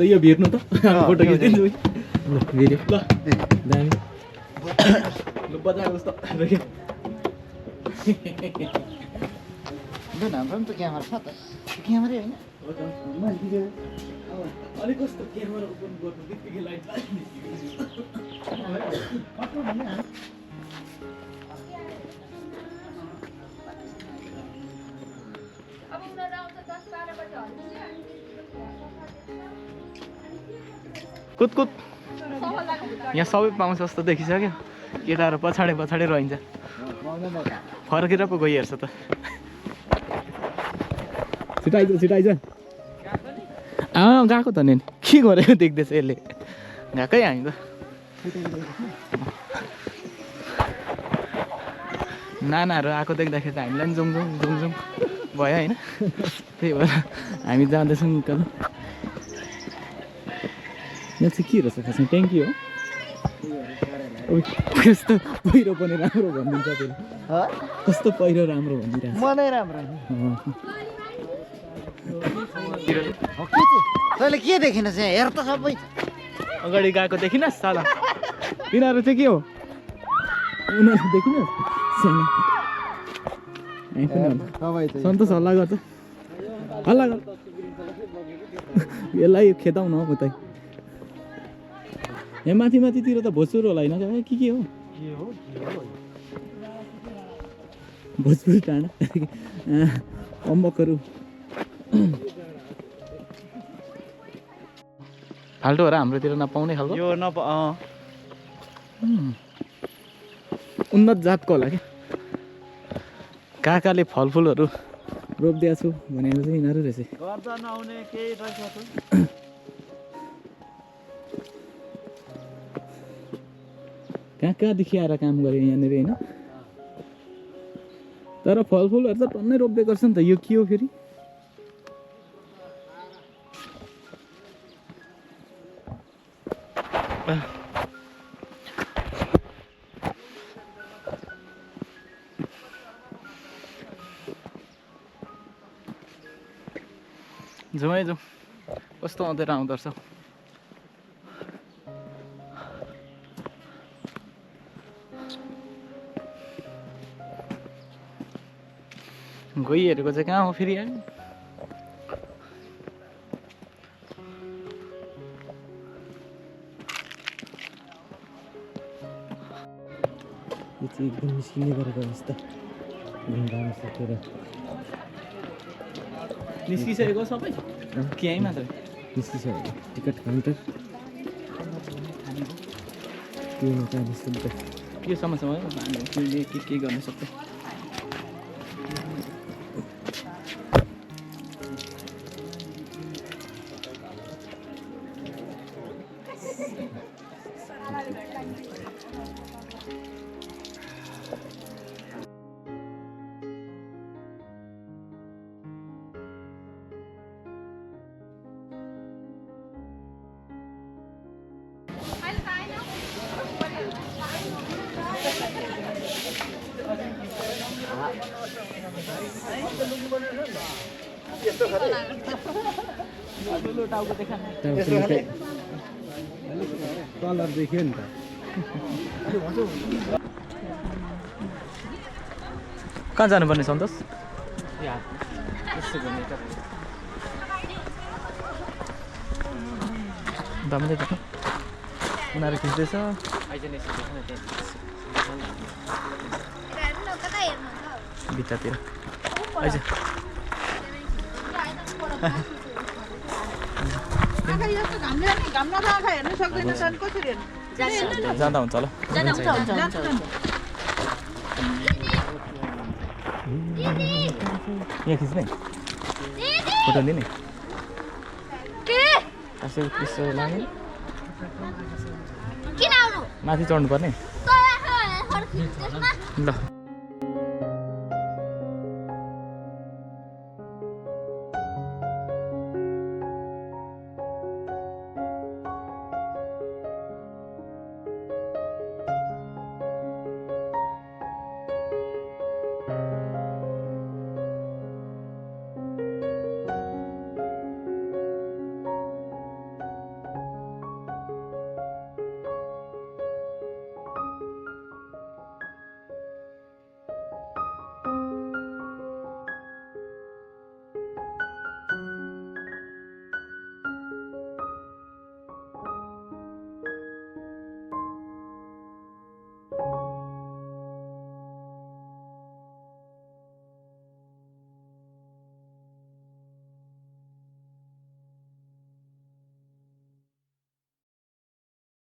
यो भेट्नु त फोटो खिचिदिन्छु भिडियो ल दामी ल बजाएको जस्तो हाम्रो पनि त क्यामेरा छ त क्यामेरै होइन अलिक कस्तो क्यामेरा ओपन गर्नु बित्तिकै लाइट कुदकुद यहाँ सबै पाउँछ जस्तो देखिसक्यो केटाहरू पछाडि पछाडि रहन्छ फर्केर पो गइहेर्छ त छिटाइज गएको त नि के गरेको देख्दैछ यसले गएकै हामी त नानाहरू आएको देख्दाखेरि त हामीलाई पनि जाउँ भयो होइन त्यही भएर हामी जाँदैछौँ उकालो यहाँ चाहिँ के रहेछ खासमा ट्याङ्की हो कस्तो पहिरो पनि राम्रो भनिदिन्छ फेरि कस्तो पहिरो राम्रो भनिदिरहेको मनै राम्रो तैँले के देखिन चाहिँ हेर त सबै अगाडि गएको देखिनस् साला तिनीहरू चाहिँ के हो उनीहरू देखिनस् सानो सन्तोष हल्ला गर्छ हल्ला गर यसलाई खेदाउन हो उतै यहाँ माथि माथितिर त भोजपुर होला होइन के हो भोजपुर टाढा अम्बकहरू फाल्टोहरू हाम्रोतिर नपाउने खालको यो उन्नत जातको होला कि काकाले फलफुलहरू रोपिदिएको छु भनेको चाहिँ यिनीहरू रहेछ गर्दा नआउने केही रहेछ कहाँदेखि आएर काम गऱ्यो यहाँनिर होइन तर फलफुलहरू त टन्नै रोप्दै गर्छ नि त यो के हो फेरि जाउँ कस्तो आउँदैन आउँदो रहेछ गइहेरेको चाहिँ कहाँ हो फेरि यो चाहिँ एकदम निस्किने गरेको अवस्था घुम्दामा सकेर निस्किसकेको सबै के मात्र निस्किसकेको टिकट काउन्टर के समस्या भयो के गर्न सक्छ कलर देखियो नि त कहाँ जानुपर्ने सन्तोष दामी देख्नु उनीहरू खिच्दैछ भित्रतिर अहिले जाँदा हुन्छ होला यहाँ खिच्ने फोटो लिने माथि चढ्नु पर्ने ल